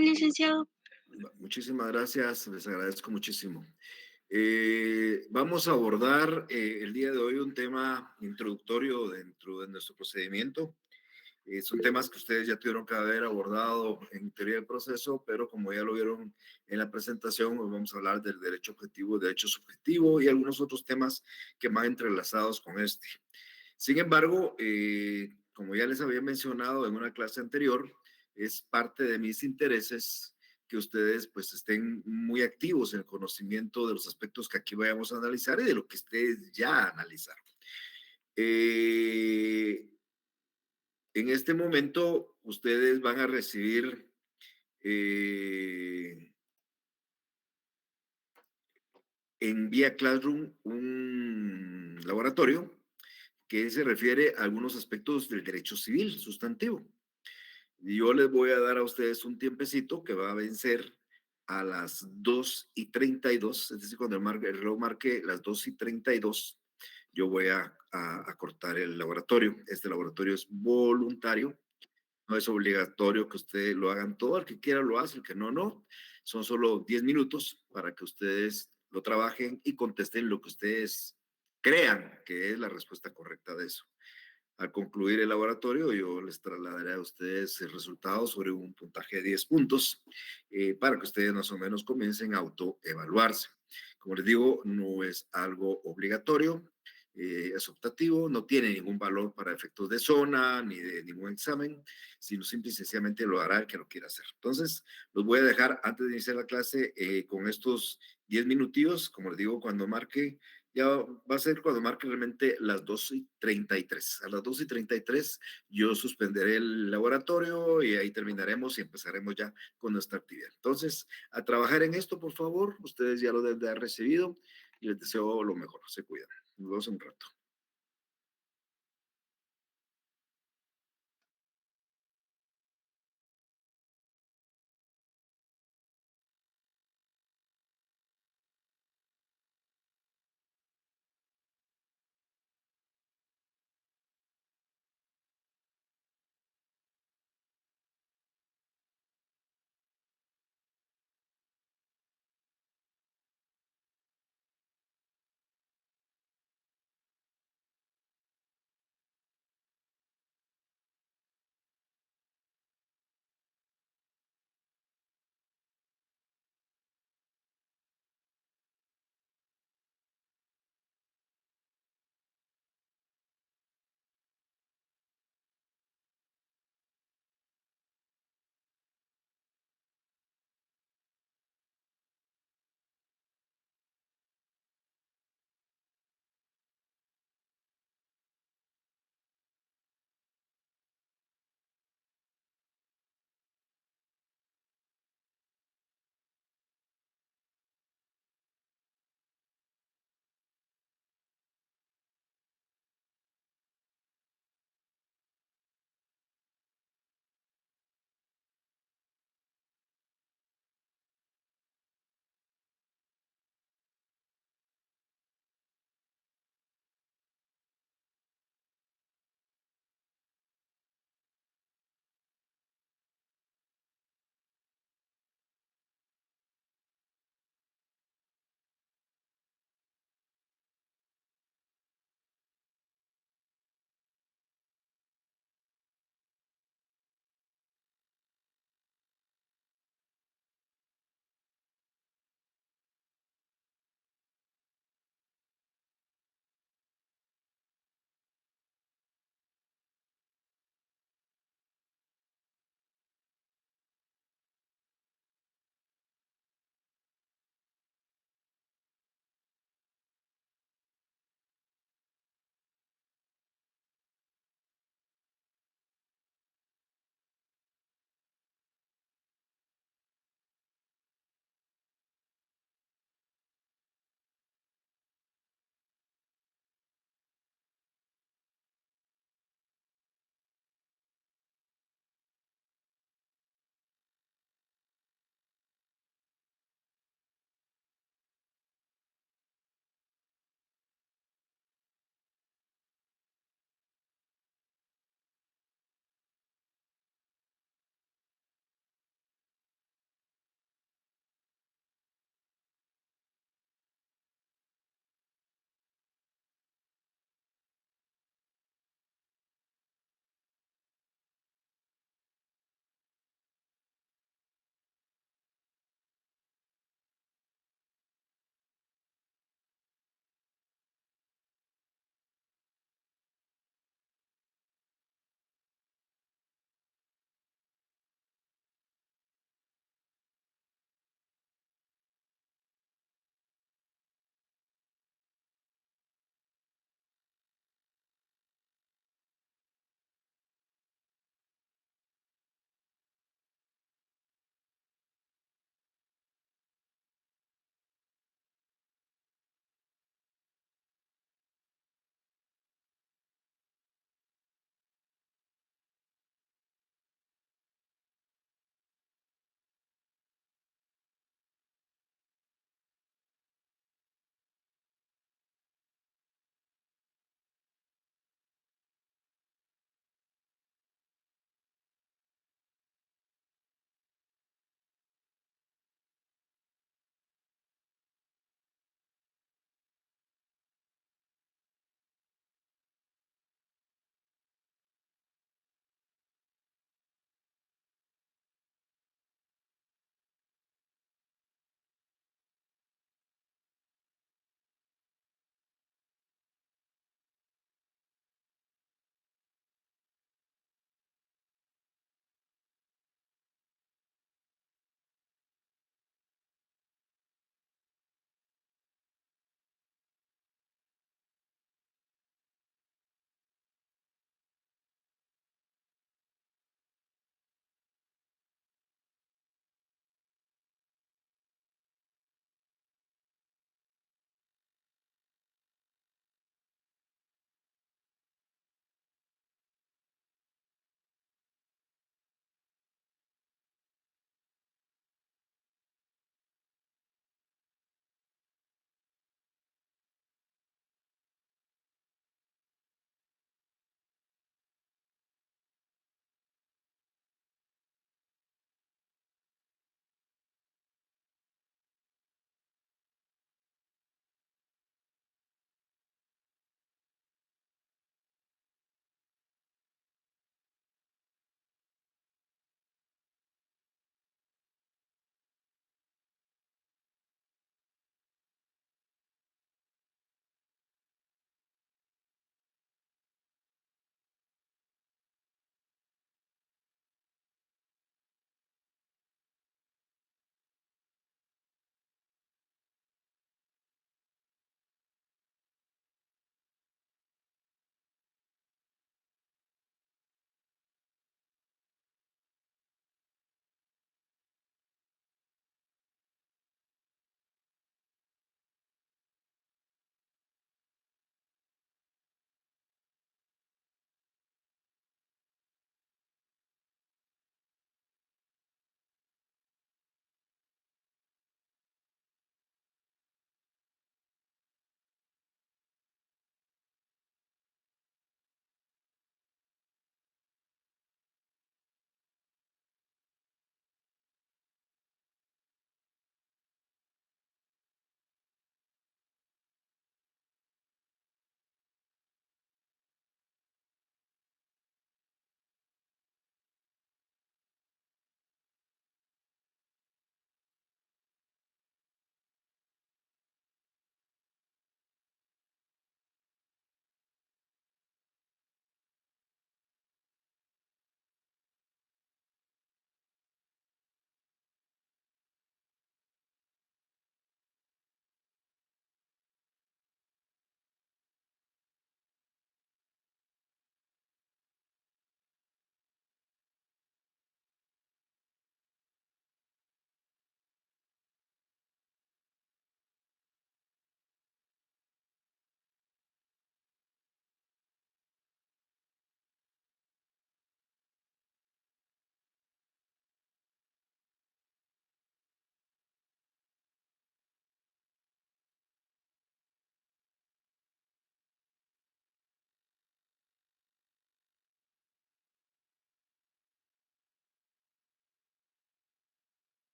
licenciado. Muchísimas gracias, les agradezco muchísimo. Vamos a abordar el día de hoy un tema introductorio dentro de nuestro procedimiento. Son temas que ustedes ya tuvieron que haber abordado en teoría del proceso, pero como ya lo vieron en la presentación, hoy vamos a hablar del derecho objetivo, derecho subjetivo y algunos otros temas que van entrelazados con este. Sin embargo, como ya les había mencionado en una clase anterior, es parte de mis intereses que ustedes pues estén muy activos en el conocimiento de los aspectos que aquí vayamos a analizar y de lo que ustedes ya analizaron. Eh, en este momento, ustedes van a recibir en vía Classroom un laboratorio que se refiere a algunos aspectos del derecho civil sustantivo. Yo les voy a dar a ustedes un tiempecito que va a vencer a las 2:32, es decir, cuando el reloj marque las 2:32, yo voy a cortar el laboratorio. Este laboratorio es voluntario, no es obligatorio que ustedes lo hagan todo, el que quiera lo hace, el que no, no. Son solo 10 minutos para que ustedes lo trabajen y contesten lo que ustedes crean que es la respuesta correcta de eso. Al concluir el laboratorio, yo les trasladaré a ustedes el resultado sobre un puntaje de 10 puntos para que ustedes más o menos comiencen a autoevaluarse. Como les digo, no es algo obligatorio, es optativo, no tiene ningún valor para efectos de zona ni de ningún examen, sino simple y sencillamente lo hará el que lo quiera hacer. Entonces, los voy a dejar antes de iniciar la clase con estos 10 minutillos, como les digo, cuando marque ya va a ser cuando marque realmente las 2:33. A las 2:33 yo suspenderé el laboratorio y ahí terminaremos y empezaremos ya con nuestra actividad. Entonces, a trabajar en esto, por favor. Ustedes ya lo deben de haber recibido y les deseo lo mejor. Se cuidan. Nos vemos en un rato.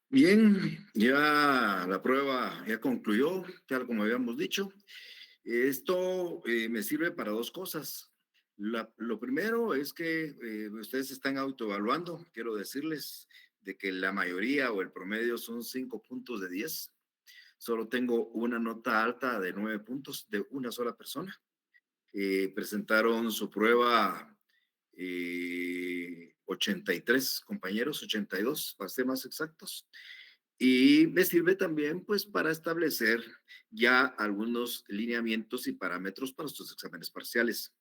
Bien, ya la prueba ya concluyó, tal como habíamos dicho. Esto me sirve para dos cosas. Lo primero es que ustedes están autoevaluando. Quiero decirles de que la mayoría o el promedio son 5 puntos de 10. Solo tengo una nota alta de 9 puntos de una sola persona. Presentaron su prueba 83 compañeros, 82 para ser más exactos. Y me sirve también pues para establecer ya algunos lineamientos y parámetros para estos exámenes parciales.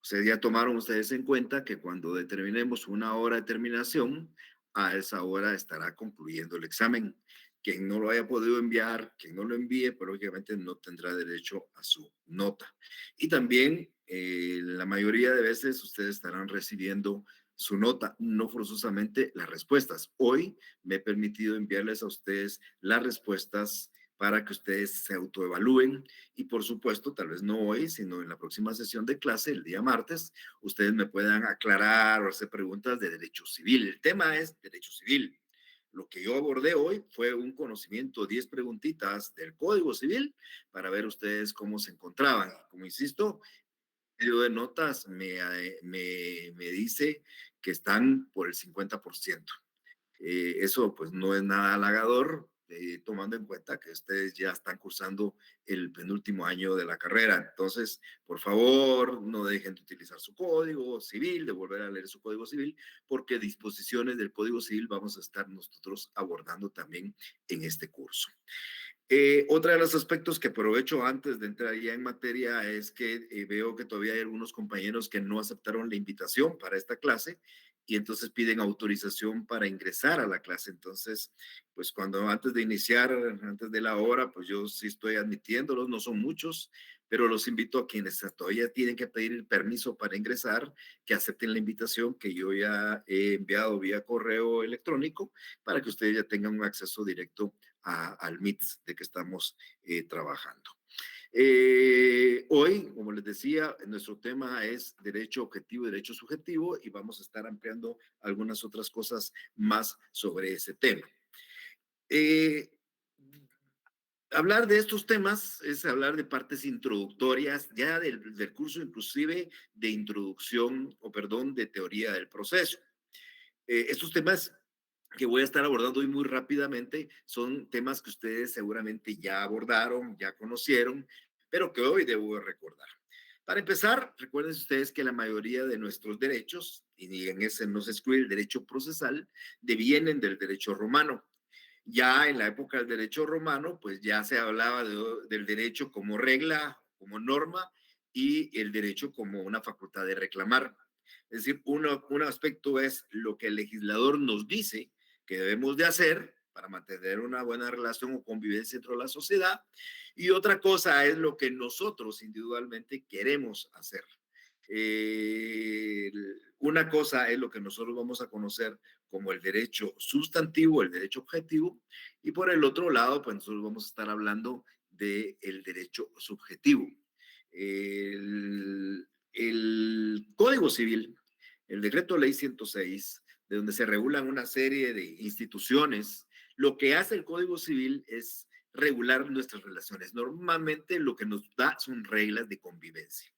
Ustedes ya tomaron ustedes en cuenta que cuando determinemos una hora de terminación, a esa hora estará concluyendo el examen. Quien no lo haya podido enviar, quien no lo envíe, pero obviamente no tendrá derecho a su nota. Y también la mayoría de veces ustedes estarán recibiendo su nota, no forzosamente las respuestas. Hoy me he permitido enviarles a ustedes las respuestas para que ustedes se autoevalúen y por supuesto, tal vez no hoy, sino en la próxima sesión de clase, el día martes, ustedes me puedan aclarar o hacer preguntas de derecho civil. El tema es derecho civil. Lo que yo abordé hoy fue un conocimiento, 10 preguntitas del Código Civil para ver ustedes cómo se encontraban. Como insisto, el medio de notas me dice que están por el 50%. Eso pues no es nada halagador, tomando en cuenta que ustedes ya están cursando el penúltimo año de la carrera. Entonces, por favor, no dejen de utilizar su código civil, de volver a leer su código civil, porque disposiciones del código civil vamos a estar nosotros abordando también en este curso. Otro de los aspectos que aprovecho antes de entrar ya en materia es que veo que todavía hay algunos compañeros que no aceptaron la invitación para esta clase y entonces piden autorización para ingresar a la clase. Entonces, pues cuando antes de iniciar, antes de la hora, pues yo sí estoy admitiéndolos, no son muchos, pero los invito a quienes todavía tienen que pedir el permiso para ingresar, que acepten la invitación que yo ya he enviado vía correo electrónico para que ustedes ya tengan un acceso directo al Meet de que estamos trabajando. Hoy, como les decía, nuestro tema es derecho objetivo y derecho subjetivo y vamos a estar ampliando algunas otras cosas más sobre ese tema. Eh, Hablar de estos temas es hablar de partes introductorias ya del curso, inclusive de introducción o perdón, de teoría del proceso. Estos temas que voy a estar abordando hoy muy rápidamente son temas que ustedes seguramente ya abordaron, ya conocieron, pero que hoy debo recordar. Para empezar, recuerden ustedes que la mayoría de nuestros derechos, y en ese no se excluye el derecho procesal, devienen del derecho romano. Ya en la época del derecho romano, pues ya se hablaba del derecho como regla, como norma, y el derecho como una facultad de reclamar. Es decir, un aspecto es lo que el legislador nos dice que debemos de hacer para mantener una buena relación o convivencia dentro de la sociedad, y otra cosa es lo que nosotros individualmente queremos hacer. Eh, una cosa es lo que nosotros vamos a conocer como el derecho sustantivo, el derecho objetivo, y por el otro lado, pues nosotros vamos a estar hablando del derecho subjetivo. El Código Civil, el Decreto Ley 106, de donde se regulan una serie de instituciones, lo que hace el Código Civil es regular nuestras relaciones. Normalmente lo que nos da son reglas de convivencia.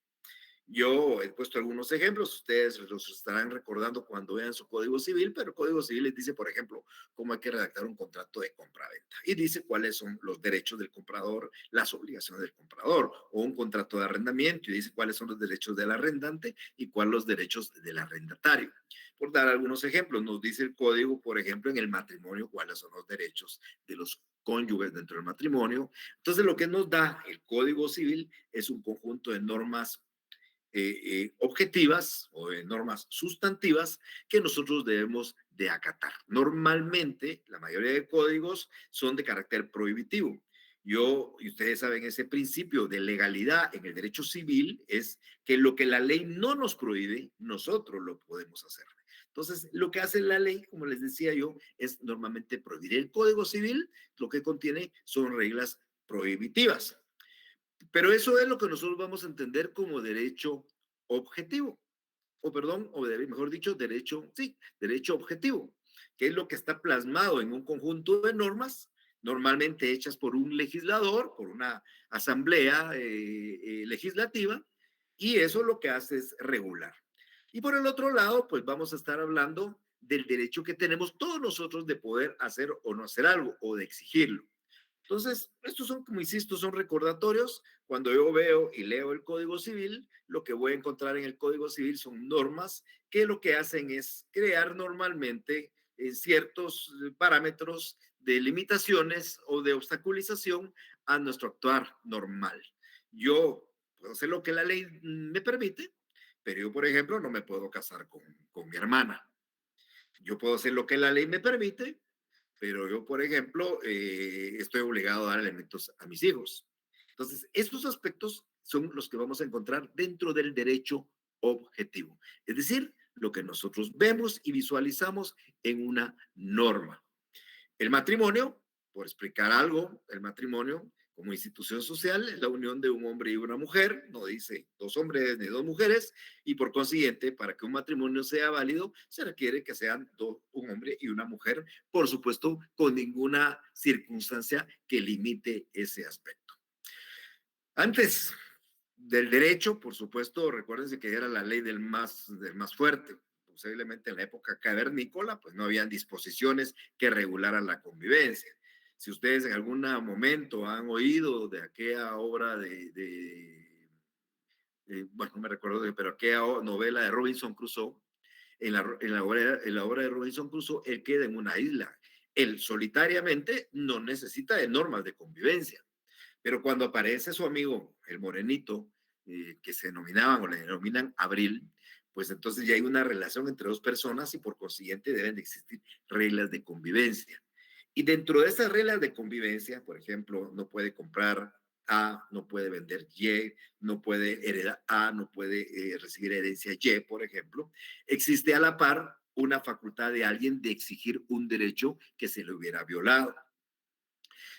Yo he puesto algunos ejemplos, ustedes los estarán recordando cuando vean su Código Civil, pero el Código Civil les dice, por ejemplo, cómo hay que redactar un contrato de compra-venta y dice cuáles son los derechos del comprador, las obligaciones del comprador, o un contrato de arrendamiento y dice cuáles son los derechos del arrendante y cuáles los derechos del arrendatario. Por dar algunos ejemplos, nos dice el Código, por ejemplo, en el matrimonio, cuáles son los derechos de los cónyuges dentro del matrimonio. Entonces, lo que nos da el Código Civil es un conjunto de normas objetivas o de normas sustantivas que nosotros debemos de acatar. Normalmente, la mayoría de códigos son de carácter prohibitivo. Yo, y ustedes saben, ese principio de legalidad en el derecho civil es que lo que la ley no nos prohíbe, nosotros lo podemos hacer. Entonces, lo que hace la ley, como les decía yo, es normalmente prohibir. El Código Civil lo que contiene son reglas prohibitivas. Pero eso es lo que nosotros vamos a entender como derecho objetivo, o perdón, o mejor dicho, derecho, sí, derecho objetivo. que es lo que está plasmado en un conjunto de normas, normalmente hechas por un legislador, por una asamblea legislativa, y eso lo que hace es regular. Y por el otro lado, pues vamos a estar hablando del derecho que tenemos todos nosotros de poder hacer o no hacer algo, o de exigirlo. Entonces, estos son, como insisto, son recordatorios. Cuando yo veo y leo el Código Civil, lo que voy a encontrar en el Código Civil son normas que lo que hacen es crear normalmente ciertos parámetros de limitaciones o de obstaculización a nuestro actuar normal. Yo puedo hacer lo que la ley me permite, pero yo, por ejemplo, no me puedo casar con mi hermana. Yo puedo hacer lo que la ley me permite, pero yo, por ejemplo, estoy obligado a dar alimentos a mis hijos. Entonces, estos aspectos son los que vamos a encontrar dentro del derecho objetivo, es decir, lo que nosotros vemos y visualizamos en una norma. El matrimonio, por explicar algo, el matrimonio como institución social es la unión de un hombre y una mujer, no dice dos hombres ni dos mujeres, y por consiguiente, para que un matrimonio sea válido, se requiere que sean un hombre y una mujer, por supuesto, con ninguna circunstancia que limite ese aspecto. Antes del derecho, por supuesto, recuérdense que era la ley del más fuerte. Posiblemente en la época cavernícola, pues no habían disposiciones que regularan la convivencia. Si ustedes en algún momento han oído de aquella obra bueno, no me recuerdo, pero aquella novela de Robinson Crusoe, en la obra de Robinson Crusoe, él queda en una isla. Él solitariamente no necesita de normas de convivencia. Pero cuando aparece su amigo, el morenito, que se denominaban o le denominan Abril, pues entonces ya hay una relación entre dos personas y por consiguiente deben de existir reglas de convivencia. Y dentro de esas reglas de convivencia, por ejemplo, no puede comprar A, no puede vender Y, no puede heredar A, no puede recibir herencia Y, por ejemplo, existe a la par una facultad de alguien de exigir un derecho que se le hubiera violado.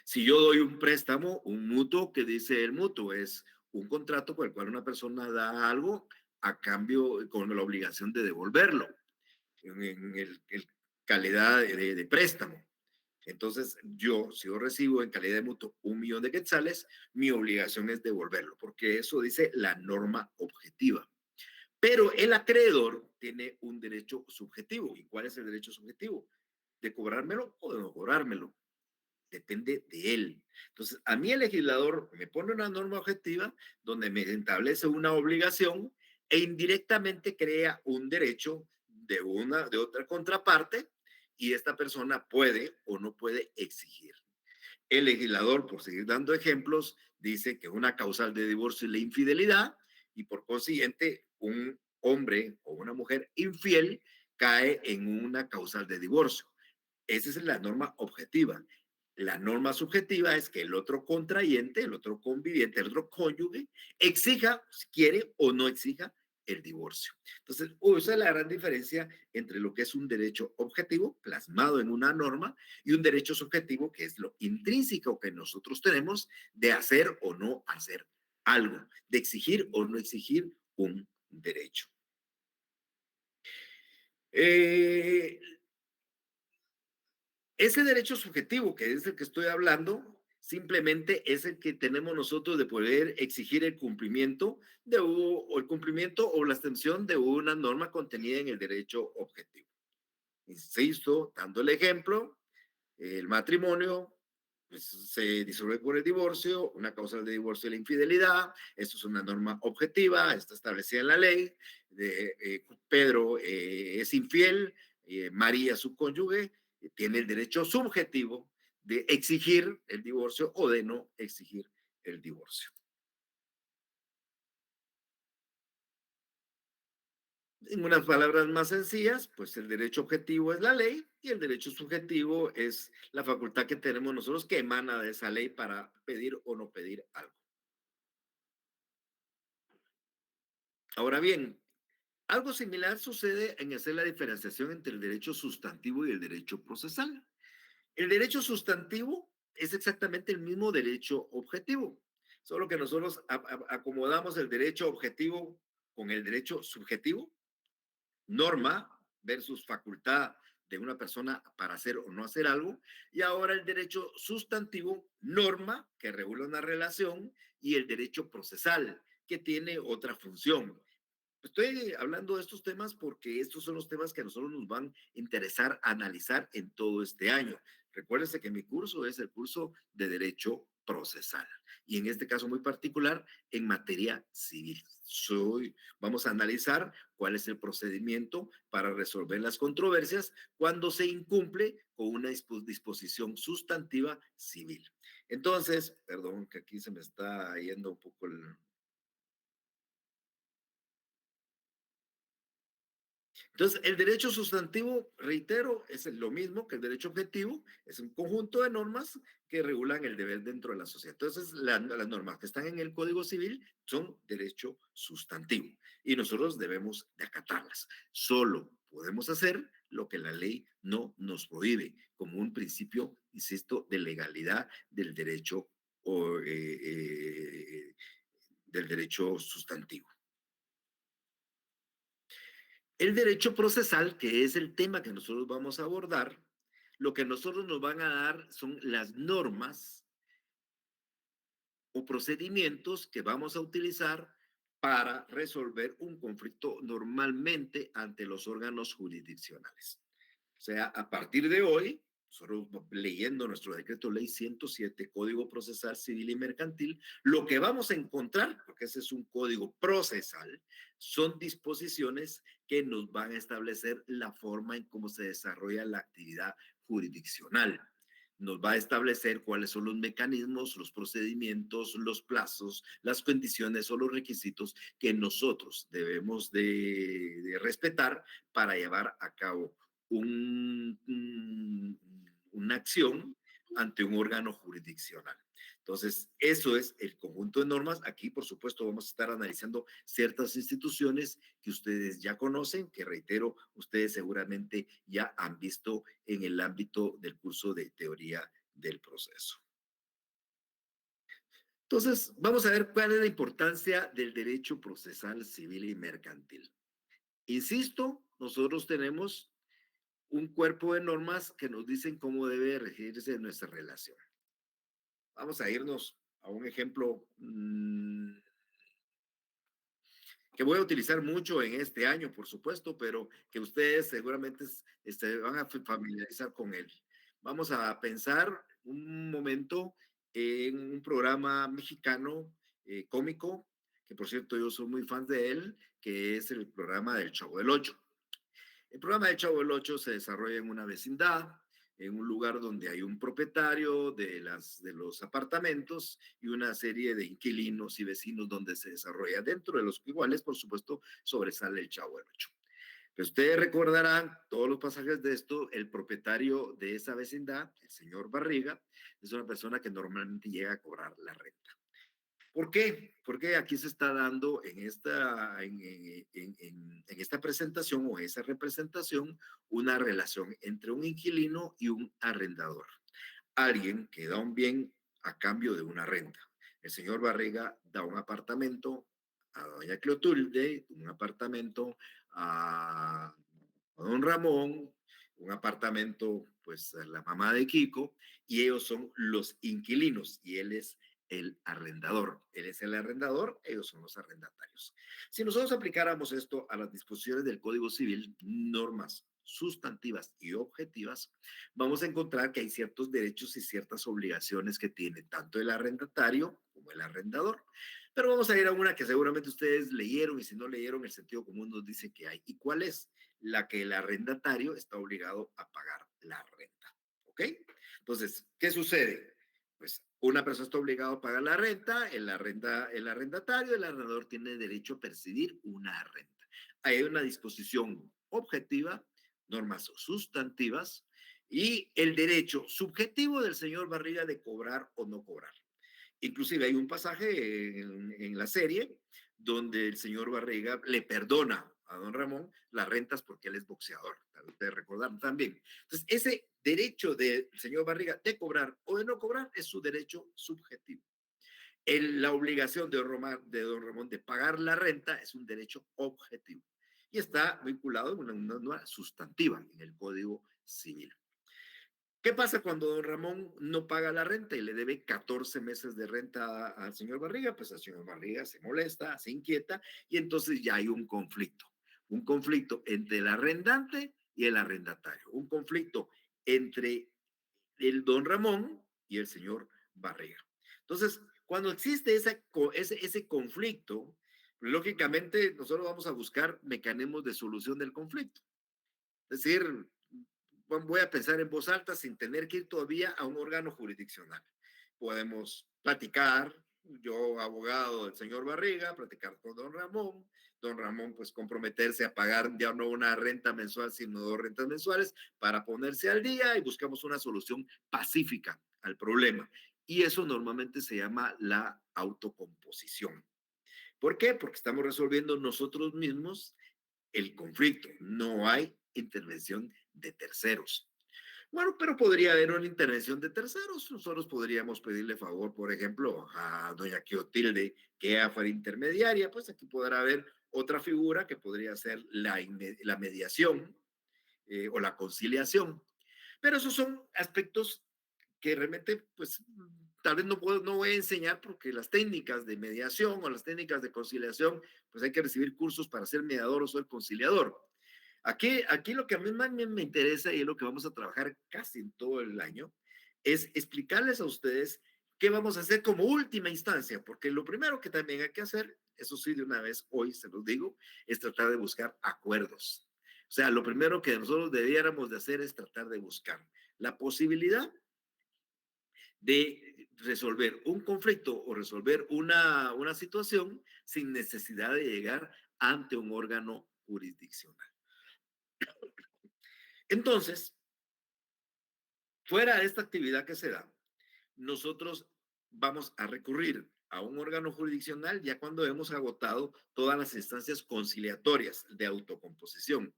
Si yo doy un préstamo, un mutuo, que dice el mutuo, es un contrato por el cual una persona da algo a cambio con la obligación de devolverlo en el calidad de préstamo. Entonces, si yo recibo en calidad de mutuo 1 millón de quetzales, mi obligación es devolverlo, porque eso dice la norma objetiva. Pero el acreedor tiene un derecho subjetivo. ¿Y cuál es el derecho subjetivo? De cobrármelo o de no cobrármelo. Depende de él. Entonces, a mí el legislador me pone una norma objetiva donde me establece una obligación e indirectamente crea un derecho de otra contraparte y esta persona puede o no puede exigir. El legislador, por seguir dando ejemplos, dice que una causal de divorcio es la infidelidad y por consiguiente un hombre o una mujer infiel cae en una causal de divorcio. Esa es la norma objetiva. La norma subjetiva es que el otro contrayente, el otro conviviente, el otro cónyuge, exija, si quiere o no exija, el divorcio. Entonces, esa es la gran diferencia entre lo que es un derecho objetivo plasmado en una norma y un derecho subjetivo que es lo intrínseco que nosotros tenemos de hacer o no hacer algo, de exigir o no exigir un derecho. Eh, Ese derecho subjetivo, que es el que estoy hablando, simplemente es el que tenemos nosotros de poder exigir el cumplimiento o el cumplimiento o la extensión de una norma contenida en el derecho objetivo. Insisto, dando el ejemplo, el matrimonio pues, se disuelve por el divorcio, una causa de divorcio es la infidelidad, esto es una norma objetiva, está establecida en la ley, Pedro es infiel, María su cónyuge tiene el derecho subjetivo de exigir el divorcio o de no exigir el divorcio. En unas palabras más sencillas, pues el derecho objetivo es la ley y el derecho subjetivo es la facultad que tenemos nosotros que emana de esa ley para pedir o no pedir algo. Ahora bien, algo similar sucede en hacer la diferenciación entre el derecho sustantivo y el derecho procesal. El derecho sustantivo es exactamente el mismo derecho objetivo, solo que nosotros acomodamos el derecho objetivo con el derecho subjetivo, norma versus facultad de una persona para hacer o no hacer algo, y ahora el derecho sustantivo, norma, que regula una relación, y el derecho procesal, que tiene otra función. Estoy hablando de estos temas porque estos son los temas que a nosotros nos van a interesar analizar en todo este año. Recuérdense que mi curso es el curso de Derecho Procesal y en este caso muy particular en materia civil. Vamos a analizar cuál es el procedimiento para resolver las controversias cuando se incumple con una disposición sustantiva civil. Entonces, perdón que aquí se me está yendo un poco el... Entonces, el derecho sustantivo, reitero, es lo mismo que el derecho objetivo, es un conjunto de normas que regulan el deber dentro de la sociedad. Entonces, las normas que están en el Código Civil son derecho sustantivo y nosotros debemos de acatarlas. Solo podemos hacer lo que la ley no nos prohíbe, como un principio, insisto, de legalidad del derecho o del derecho sustantivo. El derecho procesal, que es el tema que nosotros vamos a abordar, lo que nosotros nos van a dar son las normas o procedimientos que vamos a utilizar para resolver un conflicto normalmente ante los órganos jurisdiccionales. O sea, a partir de hoy, nosotros leyendo nuestro decreto ley 107, Código Procesal Civil y Mercantil, lo que vamos a encontrar, porque ese es un código procesal, son disposiciones que nos van a establecer la forma en cómo se desarrolla la actividad jurisdiccional. Nos va a establecer cuáles son los mecanismos, los procedimientos, los plazos, las condiciones o los requisitos que nosotros debemos de respetar para llevar a cabo una acción ante un órgano jurisdiccional. Entonces, eso es el conjunto de normas. Aquí, por supuesto, vamos a estar analizando ciertas instituciones que ustedes ya conocen, que reitero, ustedes seguramente ya han visto en el ámbito del curso de teoría del proceso. Entonces, vamos a ver cuál es la importancia del derecho procesal civil y mercantil. Insisto, nosotros tenemos un cuerpo de normas que nos dicen cómo debe regirse nuestra relación. Vamos a irnos a un ejemplo que voy a utilizar mucho en este año, por supuesto, pero que ustedes seguramente van a familiarizar con él. Vamos a pensar un momento en un programa mexicano cómico, que por cierto yo soy muy fan de él, que es el programa del Chavo del Ocho. El programa de Chavo del Ocho se desarrolla en una vecindad, en un lugar donde hay un propietario de los apartamentos y una serie de inquilinos y vecinos donde se desarrolla. Dentro de los iguales, por supuesto, sobresale el Chavo del Ocho. Pero ustedes recordarán todos los pasajes de esto, el propietario de esa vecindad, el señor Barriga, es una persona que normalmente llega a cobrar la renta. ¿Por qué? Porque aquí se está dando en esta presentación o esa representación una relación entre un inquilino y un arrendador. Alguien que da un bien a cambio de una renta. El señor Barriga da un apartamento a doña Clotilde, un apartamento a don Ramón, un apartamento pues a la mamá de Kiko, y ellos son los inquilinos y él es el arrendador. Él es el arrendador, ellos son los arrendatarios. Si nosotros aplicáramos esto a las disposiciones del Código Civil, normas sustantivas y objetivas, vamos a encontrar que hay ciertos derechos y ciertas obligaciones que tiene tanto el arrendatario como el arrendador. Pero vamos a ir a una que seguramente ustedes leyeron y si no leyeron, el sentido común nos dice que hay. ¿Y cuál es? La que el arrendatario está obligado a pagar la renta. ¿Ok? Entonces, ¿qué sucede? Pues una persona está obligada a pagar la renta, el arrendatario, el arrendador tiene derecho a percibir una renta. Hay una disposición objetiva, normas sustantivas y el derecho subjetivo del señor Barriga de cobrar o no cobrar. Inclusive hay un pasaje en la serie donde el señor Barriga le perdona a don Ramón las rentas porque él es boxeador, ustedes recordaron también. Entonces, ese derecho del señor Barriga de cobrar o de no cobrar es su derecho subjetivo. La obligación de don Ramón de pagar la renta es un derecho objetivo y está vinculado a una norma sustantiva en el Código civil. ¿Qué pasa cuando don Ramón no paga la renta y le debe 14 meses de renta al señor Barriga? Pues el señor Barriga se molesta, se inquieta y entonces ya hay un conflicto entre el arrendante y el arrendatario, un conflicto entre el don Ramón y el señor Barriga. Entonces, cuando existe ese conflicto, lógicamente nosotros vamos a buscar mecanismos de solución del conflicto. Es decir, voy a pensar en voz alta sin tener que ir todavía a un órgano jurisdiccional. Podemos platicar, yo abogado del señor Barriga, platicar con don Ramón pues comprometerse a pagar ya no una renta mensual, sino dos rentas mensuales para ponerse al día y buscamos una solución pacífica al problema. Y eso normalmente se llama la autocomposición. ¿Por qué? Porque estamos resolviendo nosotros mismos el conflicto. No hay intervención de terceros. Bueno, pero podría haber una intervención de terceros. Nosotros podríamos pedirle favor, por ejemplo, a doña Clotilde, que ella fuera intermediaria, pues aquí podrá haber otra figura que podría ser la mediación o la conciliación. Pero esos son aspectos que realmente, pues, tal vez no voy a enseñar porque las técnicas de mediación o las técnicas de conciliación, pues hay que recibir cursos para ser mediador o ser conciliador. Aquí lo que a mí más me interesa y es lo que vamos a trabajar casi en todo el año, es explicarles a ustedes qué vamos a hacer como última instancia, porque lo primero que también hay que hacer, eso sí, de una vez hoy se los digo, es tratar de buscar acuerdos. O sea, lo primero que nosotros debiéramos de hacer es tratar de buscar la posibilidad de resolver un conflicto o resolver una situación sin necesidad de llegar ante un órgano jurisdiccional. Entonces, fuera de esta actividad que se da, nosotros vamos a recurrir a un órgano jurisdiccional ya cuando hemos agotado todas las instancias conciliatorias de autocomposición.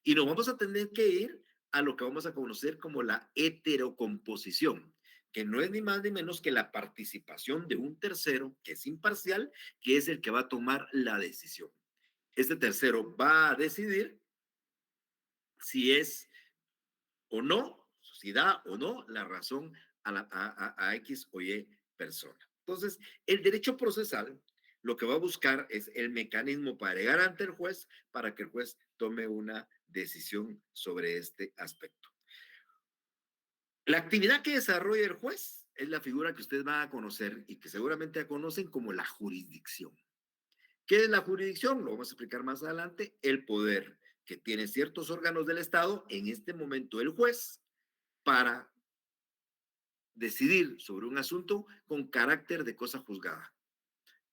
Y nos vamos a tener que ir a lo que vamos a conocer como la heterocomposición, que no es ni más ni menos que la participación de un tercero que es imparcial, que es el que va a tomar la decisión. Este tercero va a decidir si es o no, si da o no la razón a X o Y persona. Entonces, el derecho procesal lo que va a buscar es el mecanismo para llegar ante el juez para que el juez tome una decisión sobre este aspecto. La actividad que desarrolla el juez es la figura que ustedes van a conocer y que seguramente ya conocen como la jurisdicción. ¿Qué es la jurisdicción? Lo vamos a explicar más adelante. El poder que tiene ciertos órganos del Estado, en este momento el juez, para decidir sobre un asunto con carácter de cosa juzgada.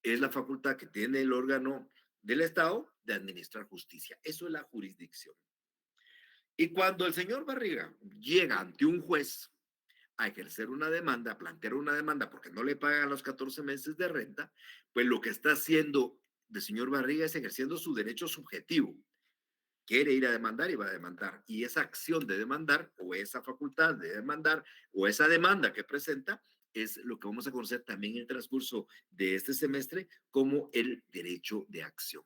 Es la facultad que tiene el órgano del Estado de administrar justicia. Eso es la jurisdicción. Y cuando el señor Barriga llega ante un juez a ejercer una demanda, a plantear una demanda porque no le pagan los 14 meses de renta, pues lo que está haciendo el señor Barriga es ejerciendo su derecho subjetivo. Quiere ir a demandar y va a demandar. Y esa acción de demandar o esa facultad de demandar o esa demanda que presenta es lo que vamos a conocer también en el transcurso de este semestre como el derecho de acción.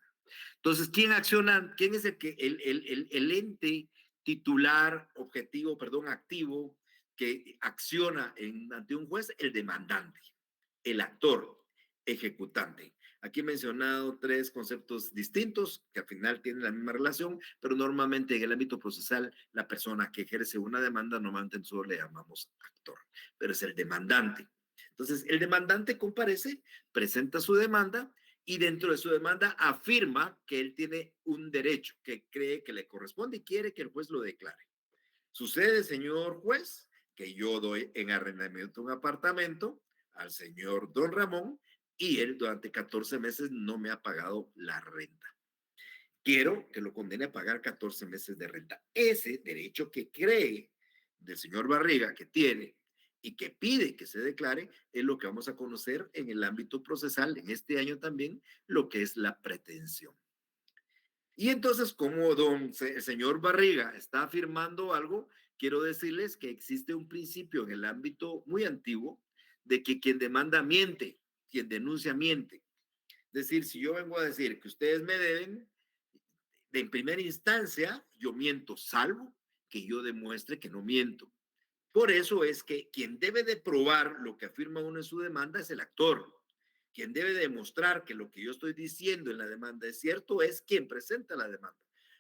Entonces, ¿quién acciona? ¿Quién es el ente titular, objetivo, perdón, activo que acciona ante un juez? El demandante, el actor, ejecutante. Aquí he mencionado tres conceptos distintos que al final tienen la misma relación, pero normalmente en el ámbito procesal, la persona que ejerce una demanda, normalmente nosotros le llamamos actor, pero es el demandante. Entonces, el demandante comparece, presenta su demanda y dentro de su demanda afirma que él tiene un derecho que cree que le corresponde y quiere que el juez lo declare. Sucede, señor juez, que yo doy en arrendamiento un apartamento al señor don Ramón y él durante 14 meses no me ha pagado la renta. Quiero que lo condene a pagar 14 meses de renta. Ese derecho que cree del señor Barriga que tiene y que pide que se declare es lo que vamos a conocer en el ámbito procesal en este año también, lo que es la pretensión. Y entonces, como el señor Barriga está afirmando algo, quiero decirles que existe un principio en el ámbito muy antiguo de que quien demanda miente, quien denuncia miente. Es decir, si yo vengo a decir que ustedes me deben, de en primera instancia yo miento, salvo que yo demuestre que no miento. Por eso es que quien debe de probar lo que afirma uno en su demanda es el actor. Quien debe demostrar que lo que yo estoy diciendo en la demanda es cierto es quien presenta la demanda.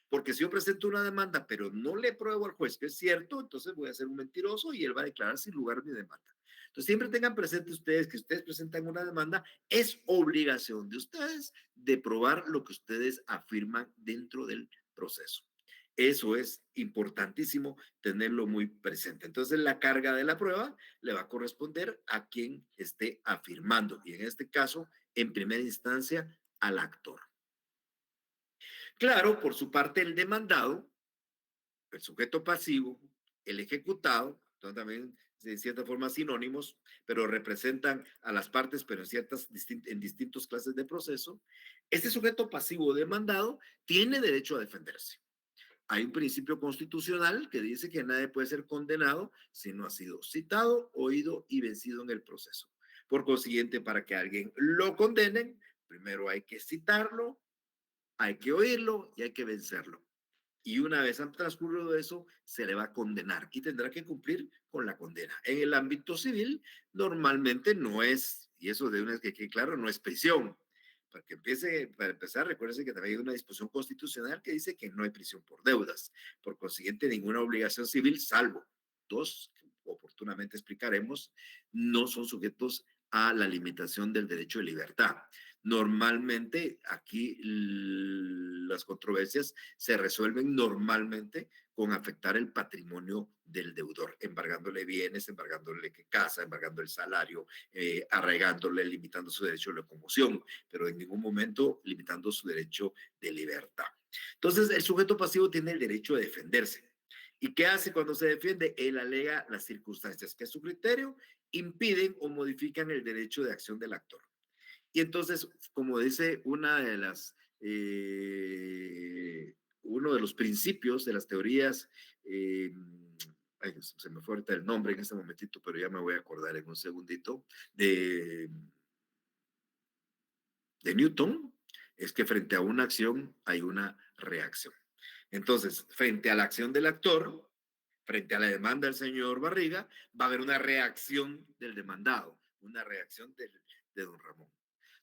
Porque si yo presento una demanda, pero no le pruebo al juez que es cierto, entonces voy a ser un mentiroso y él va a declarar sin lugar mi demanda. Entonces, siempre tengan presente ustedes que ustedes presentan una demanda, es obligación de ustedes de probar lo que ustedes afirman dentro del proceso. Eso es importantísimo tenerlo muy presente. Entonces, la carga de la prueba le va a corresponder a quien esté afirmando y en este caso, en primera instancia, al actor. Claro, por su parte, el demandado, el sujeto pasivo, el ejecutado, son también de cierta forma sinónimos, pero representan a las partes, pero en distintos clases de proceso. Este sujeto pasivo demandado tiene derecho a defenderse. Hay un principio constitucional que dice que nadie puede ser condenado si no ha sido citado, oído y vencido en el proceso. Por consiguiente, para que alguien lo condenen, primero hay que citarlo, hay que oírlo y hay que vencerlo. Y una vez han transcurrido eso, se le va a condenar y tendrá que cumplir con la condena. En el ámbito civil, normalmente no es, y eso de una vez que quede claro, no es prisión. Para empezar, recuérdense que también hay una disposición constitucional que dice que no hay prisión por deudas. Por consiguiente, ninguna obligación civil, salvo dos, que oportunamente explicaremos, no son sujetos a la limitación del derecho de libertad. Normalmente aquí las controversias se resuelven normalmente con afectar el patrimonio del deudor, embargándole bienes, embargándole casa, embargando el salario, arraigándole, limitando su derecho de locomoción, pero en ningún momento limitando su derecho de libertad. Entonces, el sujeto pasivo tiene el derecho de defenderse. ¿Y qué hace cuando se defiende? Él alega las circunstancias que a su criterio impiden o modifican el derecho de acción del actor. Y entonces, como dice uno de los principios de las teorías, ay, se me fue ahorita el nombre en este momentito, pero ya me voy a acordar en un segundito, de Newton, es que frente a una acción hay una reacción. Entonces, frente a la acción del actor, frente a la demanda del señor Barriga, va a haber una reacción del demandado, una reacción de don Ramón.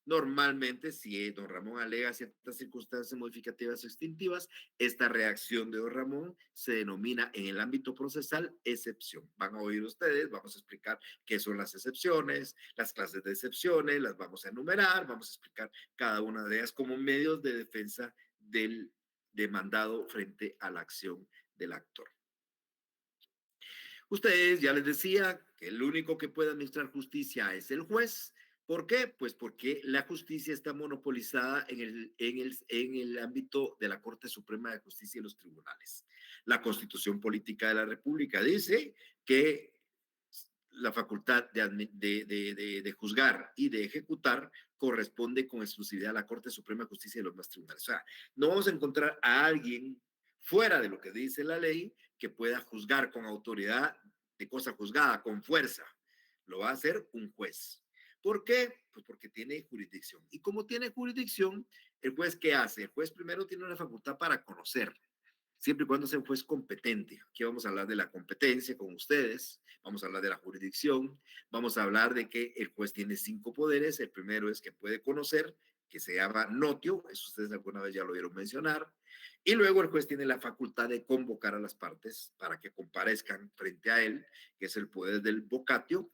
Normalmente, si don Ramón alega ciertas circunstancias modificativas o extintivas, esta reacción de don Ramón se denomina en el ámbito procesal excepción. Van a oír ustedes, vamos a explicar qué son las excepciones, las clases de excepciones, las vamos a enumerar, vamos a explicar cada una de ellas como medios de defensa del demandado frente a la acción del actor. Ustedes, ya les decía, que el único que puede administrar justicia es el juez. ¿Por qué? Pues porque la justicia está monopolizada en el ámbito de la Corte Suprema de Justicia y los tribunales. La Constitución Política de la República dice que la facultad de juzgar y de ejecutar corresponde con exclusividad a la Corte Suprema de Justicia y los demás tribunales. O sea, no vamos a encontrar a alguien fuera de lo que dice la ley que pueda juzgar con autoridad de cosa juzgada, con fuerza. Lo va a hacer un juez. ¿Por qué? Pues porque tiene jurisdicción. Y como tiene jurisdicción, ¿el juez qué hace? El juez primero tiene una facultad para conocer, siempre y cuando sea un juez competente. Aquí vamos a hablar de la competencia con ustedes, vamos a hablar de la jurisdicción, vamos a hablar de que el juez tiene 5 poderes. El primero es que puede conocer, que se llama notio, eso ustedes alguna vez ya lo vieron mencionar, y luego el juez tiene la facultad de convocar a las partes para que comparezcan frente a él, que es el poder del vocatio.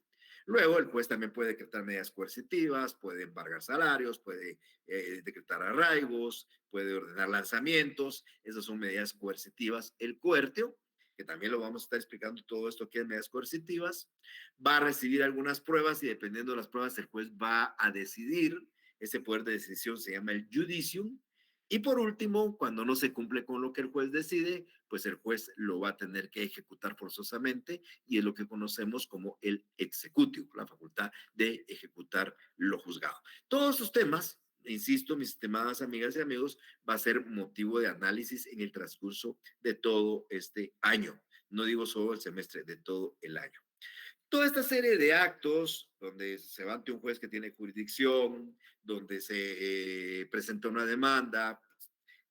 Luego el juez también puede decretar medidas coercitivas, puede embargar salarios, puede decretar arraigos, puede ordenar lanzamientos. Esas son medidas coercitivas. El coertio, que también lo vamos a estar explicando todo esto aquí en medidas coercitivas, va a recibir algunas pruebas y dependiendo de las pruebas el juez va a decidir. Ese poder de decisión se llama el judicium. Y por último, cuando no se cumple con lo que el juez decide, pues el juez lo va a tener que ejecutar forzosamente y es lo que conocemos como el executio, la facultad de ejecutar lo juzgado. Todos estos temas, insisto, mis estimadas amigas y amigos, va a ser motivo de análisis en el transcurso de todo este año. No digo solo el semestre, de todo el año. Toda esta serie de actos donde se va ante un juez que tiene jurisdicción, donde se presenta una demanda,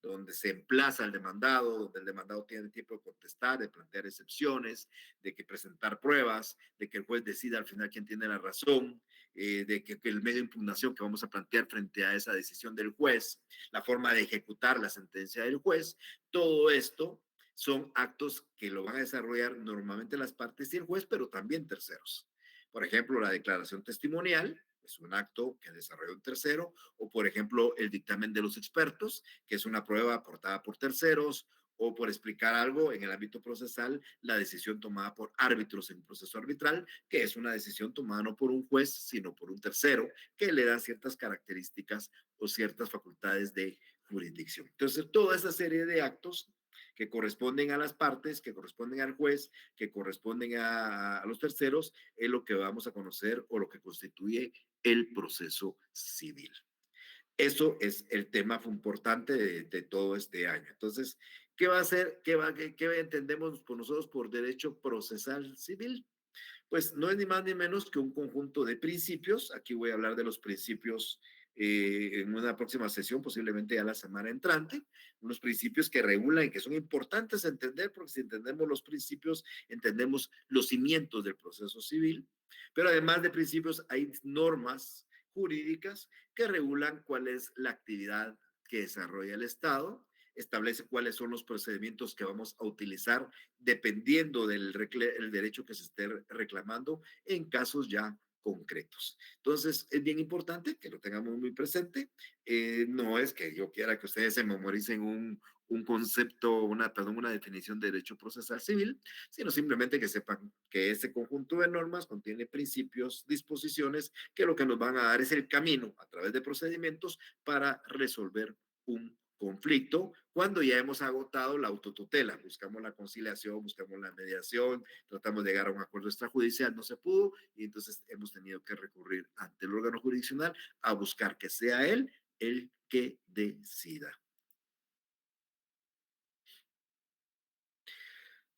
donde se emplaza al demandado, donde el demandado tiene tiempo de contestar, de plantear excepciones, de que presentar pruebas, de que el juez decida al final quién tiene la razón, que el medio de impugnación que vamos a plantear frente a esa decisión del juez, la forma de ejecutar la sentencia del juez, todo esto son actos que lo van a desarrollar normalmente las partes y el juez, pero también terceros. Por ejemplo, la declaración testimonial es un acto que desarrolla un tercero, o por ejemplo, el dictamen de los expertos, que es una prueba aportada por terceros, o por explicar algo en el ámbito procesal, la decisión tomada por árbitros en un proceso arbitral, que es una decisión tomada no por un juez, sino por un tercero, que le da ciertas características o ciertas facultades de jurisdicción. Entonces, toda esa serie de actos que corresponden a las partes, que corresponden al juez, que corresponden a los terceros, es lo que vamos a conocer o lo que constituye el proceso civil. Eso es el tema importante de todo este año. Entonces, ¿qué va a ser? ¿Qué entendemos por nosotros por derecho procesal civil? Pues no es ni más ni menos que un conjunto de principios. Aquí voy a hablar de los principios en una próxima sesión, posiblemente ya la semana entrante, unos principios que regulan y que son importantes entender, porque si entendemos los principios, entendemos los cimientos del proceso civil, pero además de principios hay normas jurídicas que regulan cuál es la actividad que desarrolla el Estado, establece cuáles son los procedimientos que vamos a utilizar dependiendo del el derecho que se esté reclamando en casos ya concretos. Entonces, es bien importante que lo tengamos muy presente. No es que yo quiera que ustedes se memoricen un concepto, perdón, una definición de derecho procesal civil, sino simplemente que sepan que ese conjunto de normas contiene principios, disposiciones, que lo que nos van a dar es el camino a través de procedimientos para resolver un conflicto cuando ya hemos agotado la autotutela, buscamos la conciliación, buscamos la mediación, tratamos de llegar a un acuerdo extrajudicial, no se pudo y entonces hemos tenido que recurrir ante el órgano jurisdiccional a buscar que sea él el que decida.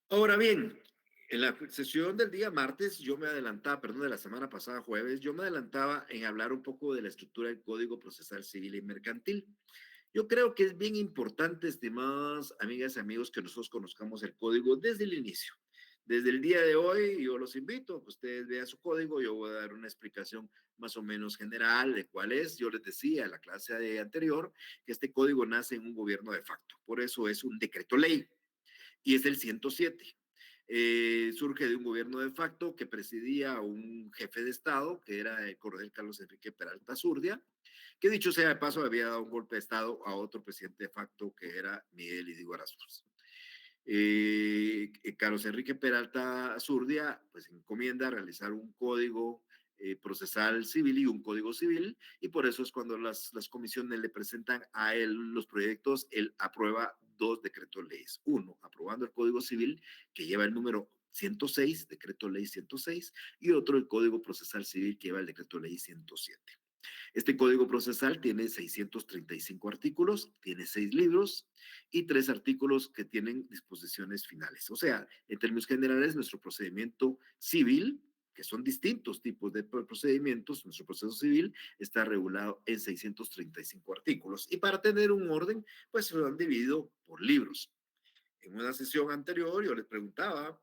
Ahora bien, en la sesión del día martes, yo me adelantaba, perdón, de la semana pasada, jueves, yo me adelantaba en hablar un poco de la estructura del Código Procesal Civil y Mercantil. Yo creo que es bien importante, estimadas amigas y amigos, que nosotros conozcamos el código desde el inicio. Desde el día de hoy, yo los invito a que ustedes vean su código. Yo voy a dar una explicación más o menos general de cuál es. Yo les decía en la clase anterior que este código nace en un gobierno de facto. Por eso es un decreto ley y es el 107. Surge de un gobierno de facto que presidía un jefe de Estado, que era el coronel Carlos Enrique Peralta Zurdia, que dicho sea de paso había dado un golpe de Estado a otro presidente de facto que era Miguel Idigo Arazuz. Carlos Enrique Peralta Zurdia pues encomienda realizar un código procesal civil y un código civil, y por eso es cuando las comisiones le presentan a él los proyectos, él aprueba dos decretos leyes. Uno, aprobando el Código Civil, que lleva el número 106, decreto ley 106, y otro, el Código Procesal Civil, que lleva el decreto ley 107. Este código procesal tiene 635 artículos, tiene 6 libros y 3 artículos que tienen disposiciones finales. O sea, en términos generales, nuestro procedimiento civil, que son distintos tipos de procedimientos, nuestro proceso civil está regulado en 635 artículos. Y para tener un orden, pues se lo han dividido por libros. En una sesión anterior yo les preguntaba,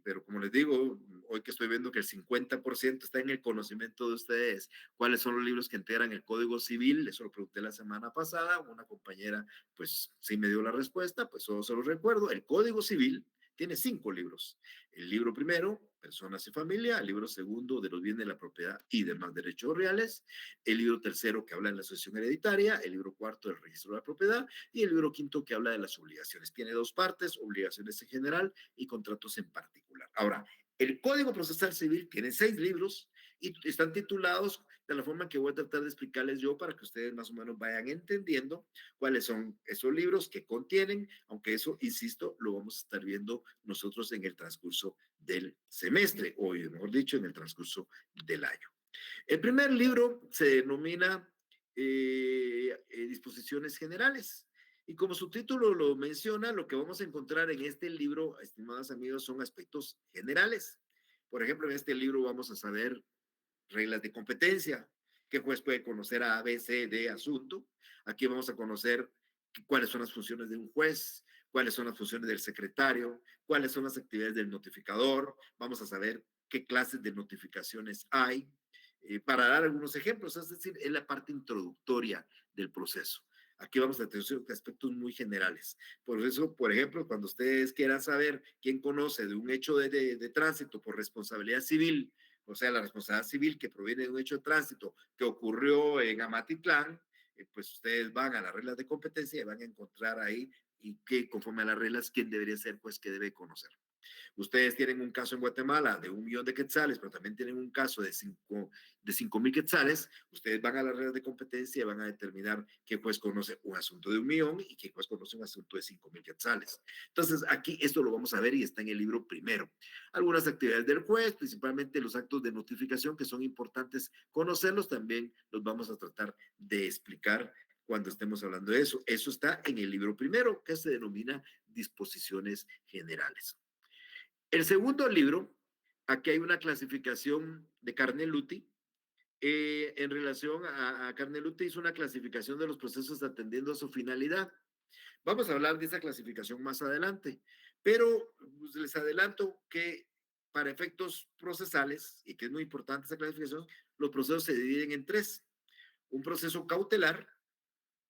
pero como les digo, hoy que estoy viendo que el 50% está en el conocimiento de ustedes, cuáles son los libros que integran el Código Civil, eso lo pregunté la semana pasada, una compañera pues sí me dio la respuesta, pues solo se los recuerdo, el Código Civil tiene 5 libros. El libro primero, Personas y Familia, el libro segundo, de los bienes de la propiedad y demás derechos reales, el libro tercero que habla de la sucesión hereditaria, el libro cuarto del registro de la propiedad y el libro quinto que habla de las obligaciones. Tiene 2 partes, obligaciones en general y contratos en particular. Ahora, el Código Procesal Civil tiene 6 libros y están titulados de la forma que voy a tratar de explicarles yo para que ustedes más o menos vayan entendiendo cuáles son esos libros que contienen, aunque eso, insisto, lo vamos a estar viendo nosotros en el transcurso del semestre, o mejor dicho, en el transcurso del año. El primer libro se denomina Disposiciones Generales. Y como su título lo menciona, lo que vamos a encontrar en este libro, estimados amigos, son aspectos generales. Por ejemplo, en este libro vamos a saber reglas de competencia, qué juez puede conocer a, B, C, D asunto. Aquí vamos a conocer cuáles son las funciones de un juez, cuáles son las funciones del secretario, cuáles son las actividades del notificador, vamos a saber qué clases de notificaciones hay, para dar algunos ejemplos, es decir, es la parte introductoria del proceso. Aquí vamos a tener aspectos muy generales. Por eso, por ejemplo, cuando ustedes quieran saber quién conoce de un hecho de tránsito por responsabilidad civil, o sea, la responsabilidad civil que proviene de un hecho de tránsito que ocurrió en Amatitlán, pues ustedes van a las reglas de competencia y van a encontrar ahí y que conforme a las reglas, quién debería ser, pues, que debe conocer. Ustedes tienen un caso en Guatemala de 1 millón de quetzales, pero también tienen un caso de 5,000 quetzales. Ustedes van a las reglas de competencia y van a determinar qué juez conoce un asunto de 1 millón y qué juez conoce un asunto de 5,000 quetzales. Entonces, aquí esto lo vamos a ver y está en el libro primero. Algunas actividades del juez, principalmente los actos de notificación, que son importantes conocerlos, también los vamos a tratar de explicar cuando estemos hablando de eso. Eso está en el libro primero, que se denomina disposiciones generales. El segundo libro, aquí hay una clasificación de Carneluti. En relación a Carneluti, hizo una clasificación de los procesos atendiendo a su finalidad. Vamos a hablar de esa clasificación más adelante, pero pues, les adelanto que para efectos procesales, y que es muy importante esa clasificación, los procesos se dividen en tres. Un proceso cautelar,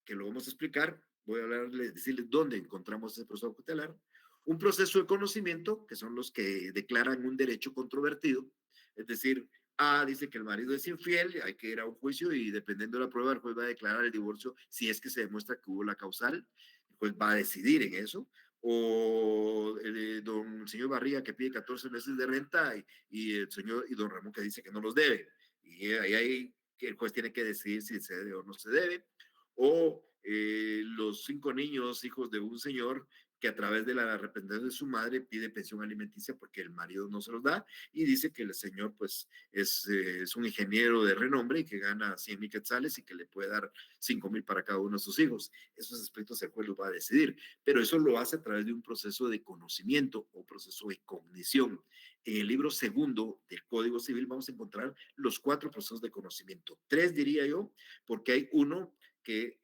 que lo vamos a explicar, voy a hablarles, decirles dónde encontramos ese proceso cautelar, un proceso de conocimiento, que son los que declaran un derecho controvertido, es decir, A dice que el marido es infiel, hay que ir a un juicio y dependiendo de la prueba, el juez va a declarar el divorcio si es que se demuestra que hubo la causal, el juez va a decidir en eso. O don señor Barriga que pide 14 meses de renta y el señor y don Ramón que dice que no los debe. Y ahí que el juez tiene que decidir si se debe o no se debe o los 5 niños, hijos de un señor que a través de la arrepentimiento de su madre pide pensión alimenticia porque el marido no se los da y dice que el señor pues es un ingeniero de renombre y que gana 100,000 quetzales y que le puede dar 5,000 para cada uno de sus hijos. Esos aspectos el juez los va a decidir, pero eso lo hace a través de un proceso de conocimiento o proceso de cognición. En el libro segundo del Código Civil vamos a encontrar los 4 procesos de conocimiento. 3 diría yo, porque hay uno que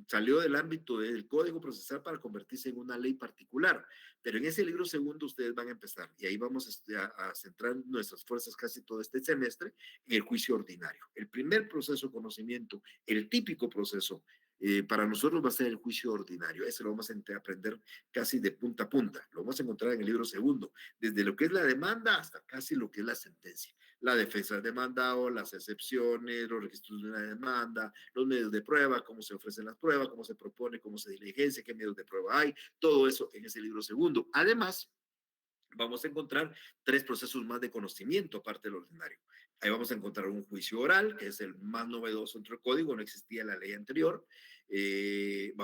salió del ámbito del Código Procesal para convertirse en una ley particular. Pero en ese libro segundo ustedes van a empezar y ahí vamos a centrar nuestras fuerzas casi todo este semestre en el juicio ordinario. El primer proceso de conocimiento, el típico proceso, para nosotros va a ser el juicio ordinario. Ese lo vamos a aprender casi de punta a punta. Lo vamos a encontrar en el libro segundo, desde lo que es la demanda hasta casi lo que es la sentencia. La defensa del demandado, las excepciones, los registros de una demanda, los medios de prueba, cómo se ofrecen las pruebas, cómo se propone, cómo se diligencia, qué medios de prueba hay, todo eso en ese libro segundo. Además, vamos a encontrar 3 procesos más de conocimiento aparte del ordinario. Ahí vamos a encontrar un juicio oral, que es el más novedoso entre el código, no existía en la ley anterior, que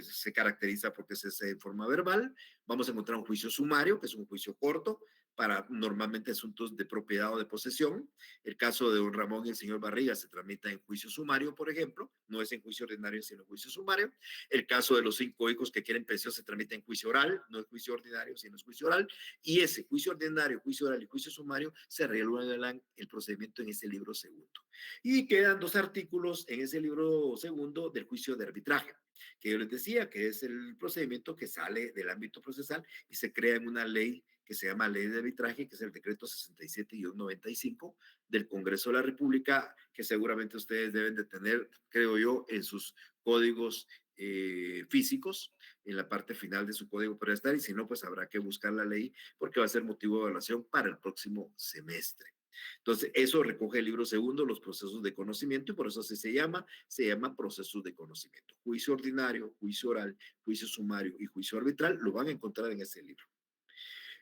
se caracteriza porque se hace en forma verbal. Vamos a encontrar un juicio sumario, que es un juicio corto, para normalmente asuntos de propiedad o de posesión. El caso de don Ramón y el señor Barriga se tramita en juicio sumario, por ejemplo, no es en juicio ordinario, sino en juicio sumario. El caso de los 5 hijos que quieren pensión se tramita en juicio oral, no es juicio ordinario, sino es juicio oral. Y ese juicio ordinario, juicio oral y juicio sumario se revelan el procedimiento en ese libro segundo. Y quedan 2 artículos en ese libro segundo del juicio de arbitraje, que yo les decía que es el procedimiento que sale del ámbito procesal y se crea en una ley que se llama Ley de Arbitraje, que es el decreto 67-95 del Congreso de la República, que seguramente ustedes deben de tener, creo yo, en sus códigos físicos, en la parte final de su código para estar, y si no, pues habrá que buscar la ley porque va a ser motivo de evaluación para el próximo semestre. Entonces, eso recoge el libro segundo, los procesos de conocimiento, y por eso así se llama procesos de conocimiento. Juicio ordinario, juicio oral, juicio sumario y juicio arbitral lo van a encontrar en ese libro.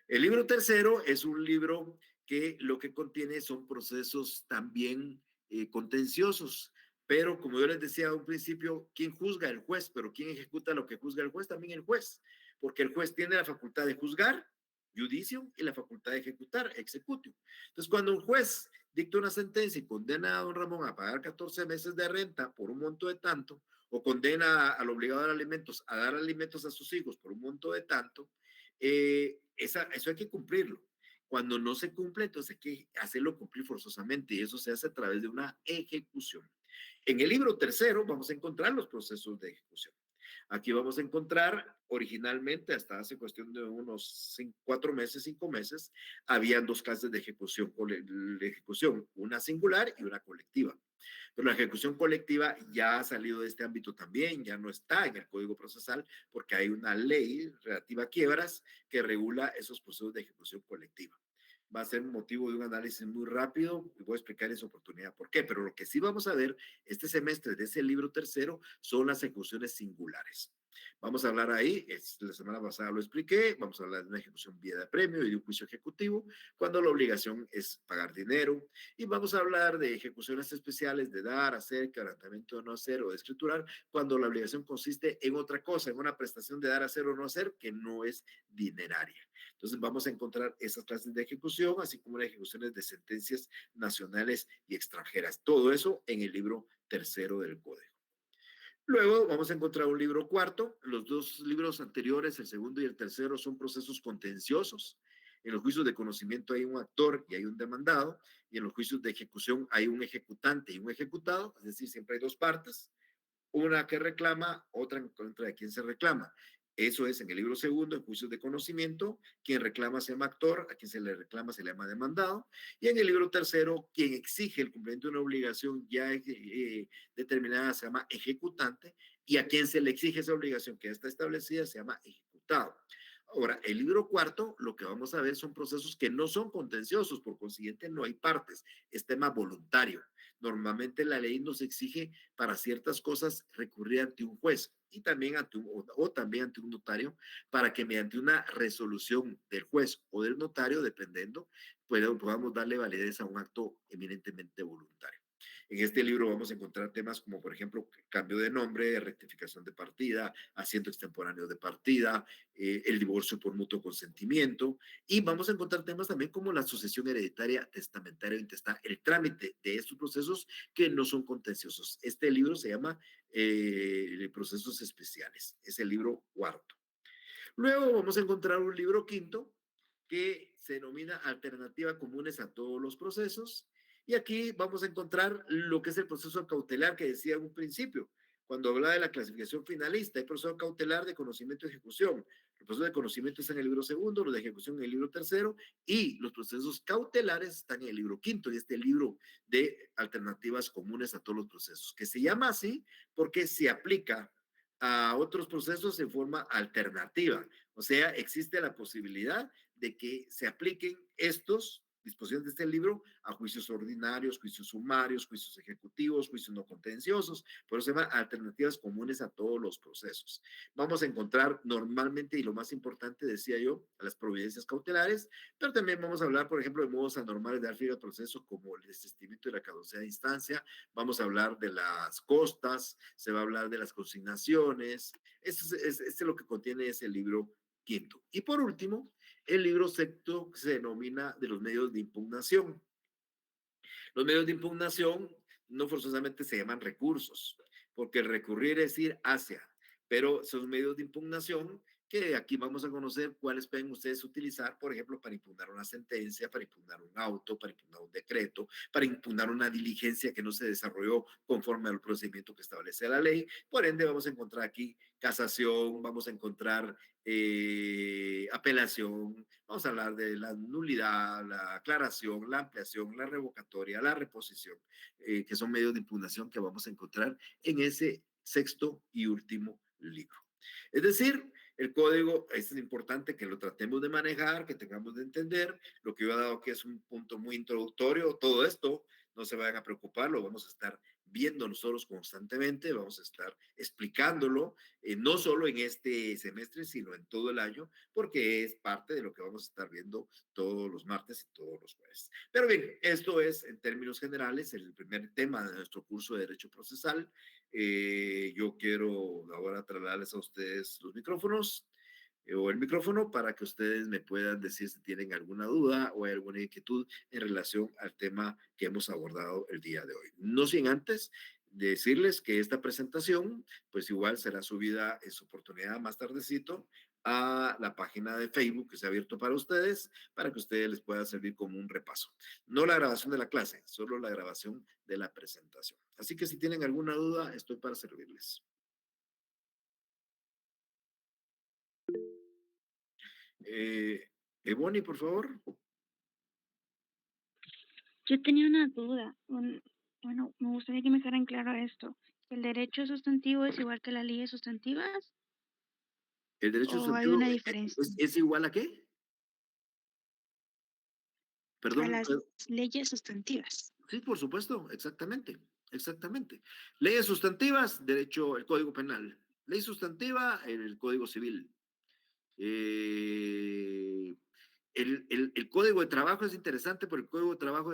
El libro tercero es un libro que lo que contiene son procesos también contenciosos, pero como yo les decía a un principio, ¿quién juzga? El juez, pero ¿quién ejecuta lo que juzga el juez? También el juez, porque el juez tiene la facultad de juzgar, judicio, y la facultad de ejecutar, executio. Entonces, cuando un juez dicta una sentencia y condena a don Ramón a pagar 14 meses de renta por un monto de tanto, o condena al obligado a dar alimentos a dar alimentos a sus hijos por un monto de tanto, eso hay que cumplirlo. Cuando no se cumple, entonces hay que hacerlo cumplir forzosamente y eso se hace a través de una ejecución. En el libro tercero vamos a encontrar los procesos de ejecución. Aquí vamos a encontrar, originalmente, hasta hace cuestión de unos 4 meses, 5 meses, habían dos clases de ejecución, de ejecución, una singular y una colectiva. Pero la ejecución colectiva ya ha salido de este ámbito también, ya no está en el Código Procesal porque hay una ley relativa a quiebras que regula esos procesos de ejecución colectiva. Va a ser motivo de un análisis muy rápido y voy a explicar en su oportunidad por qué. Pero lo que sí vamos a ver este semestre de ese libro tercero son las ejecuciones singulares. Vamos a hablar ahí, la semana pasada lo expliqué, vamos a hablar de una ejecución vía de premio y de un juicio ejecutivo, cuando la obligación es pagar dinero, y vamos a hablar de ejecuciones especiales de dar, hacer, quebrantamiento de no hacer o de escriturar, cuando la obligación consiste en otra cosa, en una prestación de dar, hacer o no hacer que no es dineraria. Entonces vamos a encontrar esas clases de ejecución, así como las ejecuciones de sentencias nacionales y extranjeras. Todo eso en el libro tercero del Código. Luego vamos a encontrar un libro cuarto. Los dos libros anteriores, el segundo y el tercero, son procesos contenciosos. En los juicios de conocimiento hay un actor y hay un demandado, y en los juicios de ejecución hay un ejecutante y un ejecutado, es decir, siempre hay dos partes, una que reclama, otra en contra de quien se reclama. Eso es en el libro segundo, en juicios de conocimiento, quien reclama se llama actor, a quien se le reclama se le llama demandado, y en el libro tercero, quien exige el cumplimiento de una obligación ya determinada se llama ejecutante, y a quien se le exige esa obligación que ya está establecida se llama ejecutado. Ahora, el libro cuarto, lo que vamos a ver son procesos que no son contenciosos, por consiguiente no hay partes, es tema voluntario. Normalmente la ley nos exige para ciertas cosas recurrir ante un juez y también ante o también ante un notario para que mediante una resolución del juez o del notario, dependiendo, podamos darle validez a un acto eminentemente voluntario. En este libro vamos a encontrar temas como, por ejemplo, cambio de nombre, rectificación de partida, asiento extemporáneo de partida, el divorcio por mutuo consentimiento, y vamos a encontrar temas también como la sucesión hereditaria, testamentaria o intestada, el trámite de estos procesos que no son contenciosos. Este libro se llama Procesos Especiales, es el libro cuarto. Luego vamos a encontrar un libro quinto que se denomina Alternativa Comunes a todos los procesos. Y aquí vamos a encontrar lo que es el proceso cautelar que decía en un principio. Cuando hablaba de la clasificación finalista, hay proceso cautelar de conocimiento y ejecución. El proceso de conocimiento está en el libro segundo, los de ejecución en el libro tercero, y los procesos cautelares están en el libro quinto, y este libro de alternativas comunes a todos los procesos, que se llama así porque se aplica a otros procesos en forma alternativa. O sea, existe la posibilidad de que se apliquen estos disposiciones de este libro a juicios ordinarios, juicios sumarios, juicios ejecutivos, juicios no contenciosos. Por eso se llama alternativas comunes a todos los procesos. Vamos a encontrar normalmente, y lo más importante, decía yo, las providencias cautelares, pero también vamos a hablar, por ejemplo, de modos anormales de dar fin al proceso, como el desistimiento de la caducidad de instancia. Vamos a hablar de las costas, se va a hablar de las consignaciones. Esto es lo que contiene ese libro quinto. Y por último, el libro sexto se denomina de los medios de impugnación. Los medios de impugnación no forzosamente se llaman recursos, porque el recurrir es ir hacia, pero son medios de impugnación que aquí vamos a conocer cuáles pueden ustedes utilizar, por ejemplo, para impugnar una sentencia, para impugnar un auto, para impugnar un decreto, para impugnar una diligencia que no se desarrolló conforme al procedimiento que establece la ley. Por ende, vamos a encontrar aquí casación, vamos a encontrar apelación, vamos a hablar de la nulidad, la aclaración, la ampliación, la revocatoria, la reposición, que son medios de impugnación que vamos a encontrar en ese sexto y último libro. Es decir, el código es importante que lo tratemos de manejar, que tengamos de entender. Lo que yo he dado aquí es un punto muy introductorio. Todo esto, no se vayan a preocupar, lo vamos a estar viendo nosotros constantemente, vamos a estar explicándolo, no solo en este semestre, sino en todo el año, porque es parte de lo que vamos a estar viendo todos los martes y todos los jueves. Pero bien, esto es en términos generales el primer tema de nuestro curso de Derecho Procesal. Yo quiero ahora trasladarles a ustedes los micrófonos o el micrófono para que ustedes me puedan decir si tienen alguna duda o hay alguna inquietud en relación al tema que hemos abordado el día de hoy. No sin antes decirles que esta presentación, pues igual será subida en su oportunidad más tardecito a la página de Facebook que se ha abierto para ustedes, para que ustedes les pueda servir como un repaso. No la grabación de la clase, solo la grabación de la presentación. Así que si tienen alguna duda, estoy para servirles. Ebony, por favor. Yo tenía una duda. Bueno, me gustaría que me dejaran claro esto. ¿El derecho sustantivo es igual que las leyes sustantivas ¿El derecho o hay sustantivo una diferencia es igual a qué? a Perdón. las leyes sustantivas? Sí, por supuesto, exactamente, exactamente. Leyes sustantivas, derecho, el Código Penal. Ley sustantiva, el Código Civil. Eh, el Código de Trabajo es interesante porque el Código de Trabajo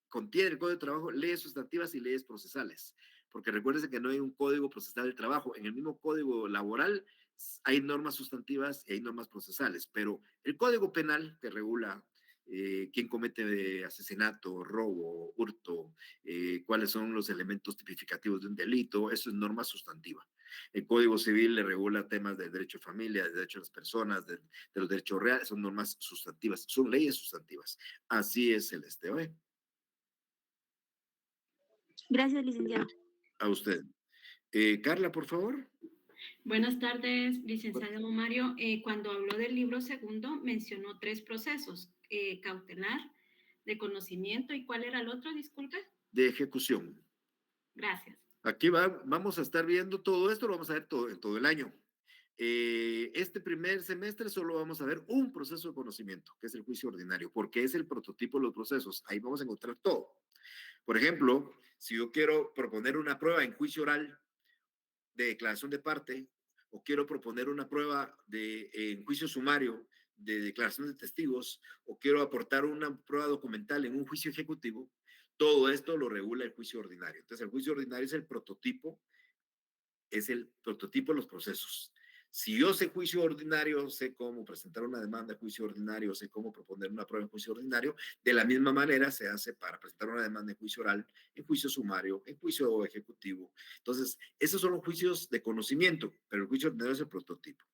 contiene el Código de Trabajo leyes sustantivas y leyes procesales. Porque recuérdense que no hay un Código Procesal del Trabajo. En el mismo Código Laboral hay normas sustantivas y hay normas procesales, pero el Código Penal que regula quién comete asesinato, robo, hurto, cuáles son los elementos tipificativos de un delito, eso es norma sustantiva. El Código Civil le regula temas de derecho de familia, de derecho a las personas, de los derechos reales, son normas sustantivas, son leyes sustantivas. Así es el hoy. Gracias, licenciado. A usted. Carla, por favor. Buenas tardes, licenciado Mario. Cuando habló del libro segundo, mencionó 3 procesos, cautelar, de conocimiento, ¿y cuál era el otro? Disculpe. De ejecución. Gracias. Aquí vamos a estar viendo todo esto, lo vamos a ver en todo el año. Este primer semestre solo vamos a ver un proceso de conocimiento, que es el juicio ordinario, porque es el prototipo de los procesos. Ahí vamos a encontrar todo. Por ejemplo, si yo quiero proponer una prueba en juicio oral de declaración de parte, o quiero proponer una prueba en juicio sumario de declaración de testigos, o quiero aportar una prueba documental en un juicio ejecutivo, todo esto lo regula el juicio ordinario. Entonces, el juicio ordinario es el prototipo de los procesos. Si yo sé juicio ordinario, sé cómo presentar una demanda de juicio ordinario, sé cómo proponer una prueba en juicio ordinario, de la misma manera se hace para presentar una demanda en juicio oral, en juicio sumario, en juicio ejecutivo. Entonces, esos son los juicios de conocimiento, pero el juicio ordinario es el prototipo.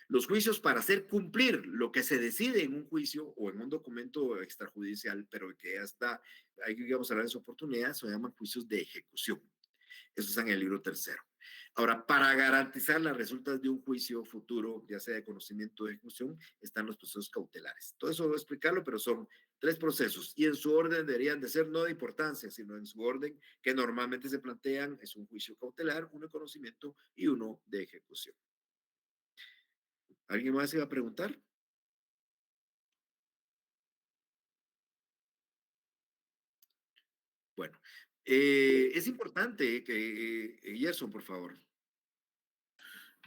Los juicios para hacer cumplir lo que se decide en un juicio o en un documento extrajudicial, pero que ya está, ahí vamos a hablar de su oportunidad, se llaman juicios de ejecución. Eso está en el libro tercero. Ahora, para garantizar las resultas de un juicio futuro, ya sea de conocimiento o de ejecución, están los procesos cautelares. Todo eso voy a explicarlo, pero son 3 procesos y en su orden deberían de ser no de importancia, sino en su orden que normalmente se plantean, es un juicio cautelar, uno de conocimiento y uno de ejecución. ¿Alguien más iba a preguntar? Bueno, es importante que Gerson, por favor.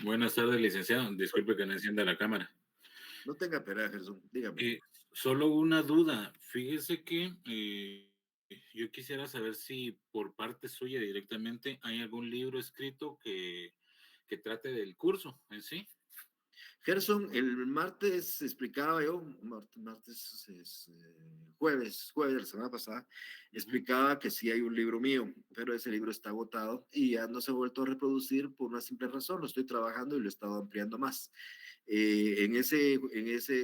Buenas tardes, licenciado. Disculpe que no encienda la cámara. No tenga pena, Gerson, dígame. Solo una duda. Fíjese que yo quisiera saber si por parte suya directamente hay algún libro escrito que trate del curso en sí. Gerson, el martes explicaba yo, jueves de la semana pasada, explicaba que sí hay un libro mío, pero ese libro está agotado y ya no se ha vuelto a reproducir por una simple razón, lo estoy trabajando y lo he estado ampliando más. En ese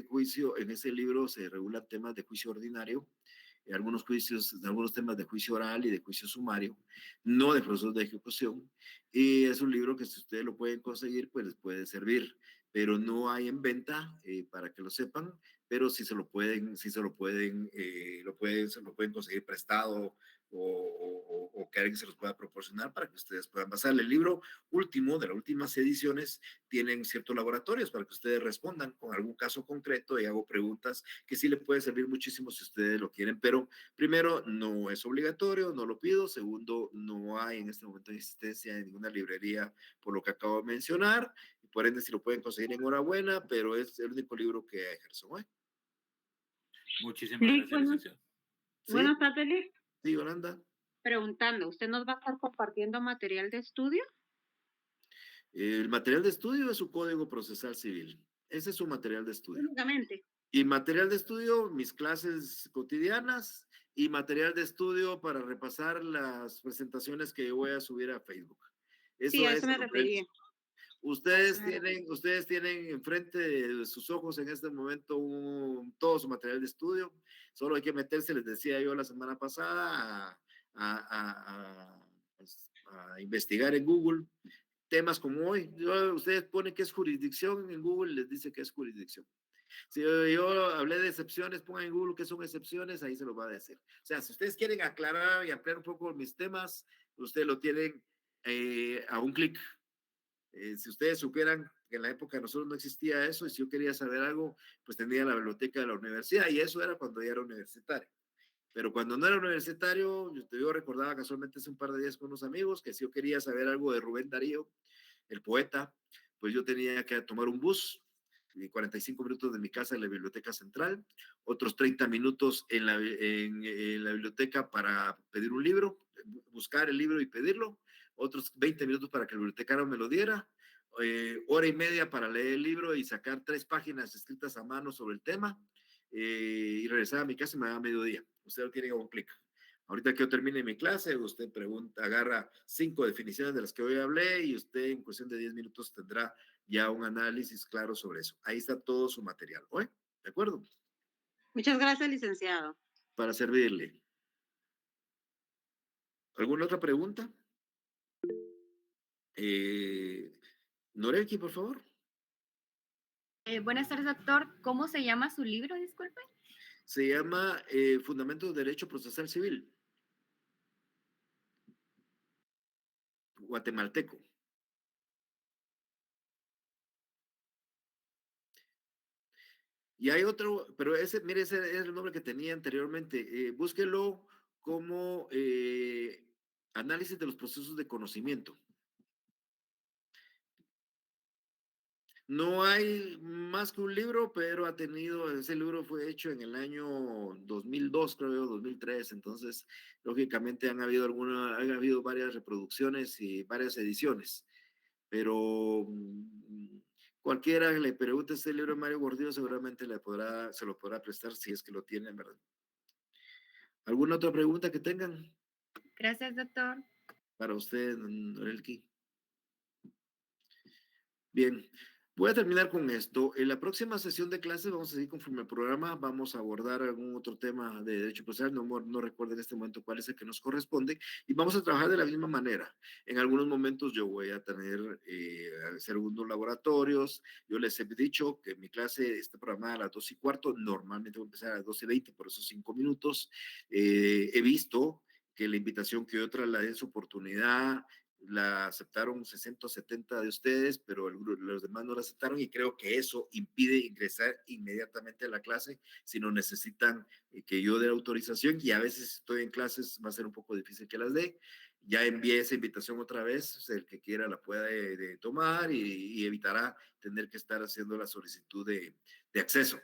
juicio, en ese libro se regulan temas de juicio ordinario, algunos temas de juicio oral y de juicio sumario, no de procesos de ejecución, y es un libro que si ustedes lo pueden conseguir, pues les puede servir, pero no hay en venta para que lo sepan, pero si se lo pueden, se lo pueden conseguir prestado o que alguien se los pueda proporcionar para que ustedes puedan pasarle. El libro último, de las últimas ediciones, tienen ciertos laboratorios para que ustedes respondan con algún caso concreto y hago preguntas que sí le puede servir muchísimo si ustedes lo quieren, pero primero, no es obligatorio, no lo pido. Segundo, no hay en este momento de existencia en ninguna librería por lo que acabo de mencionar. Y por ende, si lo pueden conseguir, enhorabuena, pero es el único libro que hay, Gerson. Muchísimas gracias, licenciado. ¿Sí? Buenas tardes, Liz. Sí, Yolanda. Preguntando, ¿usted nos va a estar compartiendo material de estudio? El material de estudio es su Código Procesal Civil. Ese es su material de estudio. Únicamente. Y material de estudio, mis clases cotidianas y material de estudio para repasar las presentaciones que voy a subir a Facebook. Eso sí, a eso me refería. Ustedes tienen enfrente de sus ojos en este momento todo su material de estudio. Solo hay que meterse, les decía yo la semana pasada, a investigar en Google temas como hoy. Ustedes ponen que es jurisdicción en Google, les dice que es jurisdicción. Si yo hablé de excepciones, pongan en Google qué son excepciones, ahí se lo va a decir. O sea, si ustedes quieren aclarar y ampliar un poco mis temas, ustedes lo tienen a un clic. Si ustedes supieran que en la época de nosotros no existía eso, y si yo quería saber algo, pues tenía la biblioteca de la universidad, y eso era cuando ya era universitario. Pero cuando no era universitario, yo recordaba casualmente hace un par de días con unos amigos que si yo quería saber algo de Rubén Darío, el poeta, pues yo tenía que tomar un bus, 45 minutos de mi casa en la biblioteca central, otros 30 minutos en la biblioteca para pedir un libro, buscar el libro y pedirlo, otros 20 minutos para que el bibliotecario me lo diera, hora y media para leer el libro y sacar 3 páginas escritas a mano sobre el tema, y regresar a mi casa y me daba mediodía. Usted lo tiene a un clic. Ahorita que yo termine mi clase, usted pregunta, agarra 5 definiciones de las que hoy hablé y usted en cuestión de 10 minutos tendrá ya un análisis claro sobre eso. Ahí está todo su material. ¿Oye? ¿De acuerdo? Muchas gracias, licenciado. Para servirle. ¿Alguna otra pregunta? Noreki, por favor. Buenas tardes, doctor. ¿Cómo se llama su libro, disculpe? Se llama Fundamentos de Derecho Procesal Civil. Guatemalteco. Y hay otro, pero ese, mire, ese es el nombre que tenía anteriormente. Búsquelo como análisis de los procesos de conocimiento. No hay más que un libro, pero ha tenido, ese libro fue hecho en el año 2002, creo yo, 2003, entonces, lógicamente han habido varias reproducciones y varias ediciones, pero cualquiera que le pregunte este libro de Mario Gordillo seguramente se lo podrá prestar si es que lo tiene, ¿verdad? ¿Alguna otra pregunta que tengan Gracias, doctor. para usted, Norelki? Bien, voy a terminar con esto. En la próxima sesión de clases vamos a seguir conforme al programa, vamos a abordar algún otro tema de derecho procesal, no recuerdo en este momento cuál es el que nos corresponde, y vamos a trabajar de la misma manera. En algunos momentos yo voy a tener, hacer algunos laboratorios, yo les he dicho que mi clase está programada a las 2:15, normalmente voy a empezar a las 2:20, por esos 5 minutos. He visto que la invitación que yo trasladé en su oportunidad la aceptaron 60 o 70 de ustedes, pero los demás no la aceptaron y creo que eso impide ingresar inmediatamente a la clase si no necesitan que yo dé autorización y a veces estoy en clases va a ser un poco difícil que las dé. Ya envié esa invitación otra vez, el que quiera la pueda de tomar y evitará tener que estar haciendo la solicitud de acceso.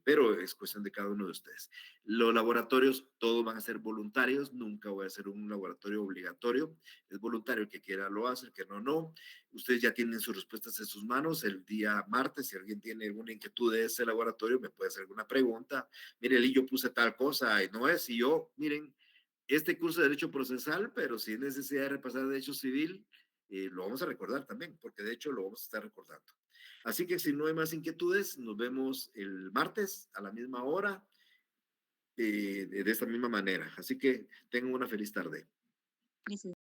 Pero es cuestión de cada uno de ustedes. Los laboratorios todos van a ser voluntarios, nunca voy a hacer un laboratorio obligatorio, es voluntario, el que quiera lo hace, el que no, no. Ustedes ya tienen sus respuestas en sus manos el día martes, si alguien tiene alguna inquietud de ese laboratorio, me puede hacer alguna pregunta, mire, Eli, yo puse tal cosa, y no es, y yo, miren, este curso de Derecho Procesal, pero si es necesidad de repasar Derecho Civil, lo vamos a recordar también, porque de hecho lo vamos a estar recordando. Así que si no hay más inquietudes, nos vemos el martes a la misma hora, de esta misma manera. Así que tengan una feliz tarde.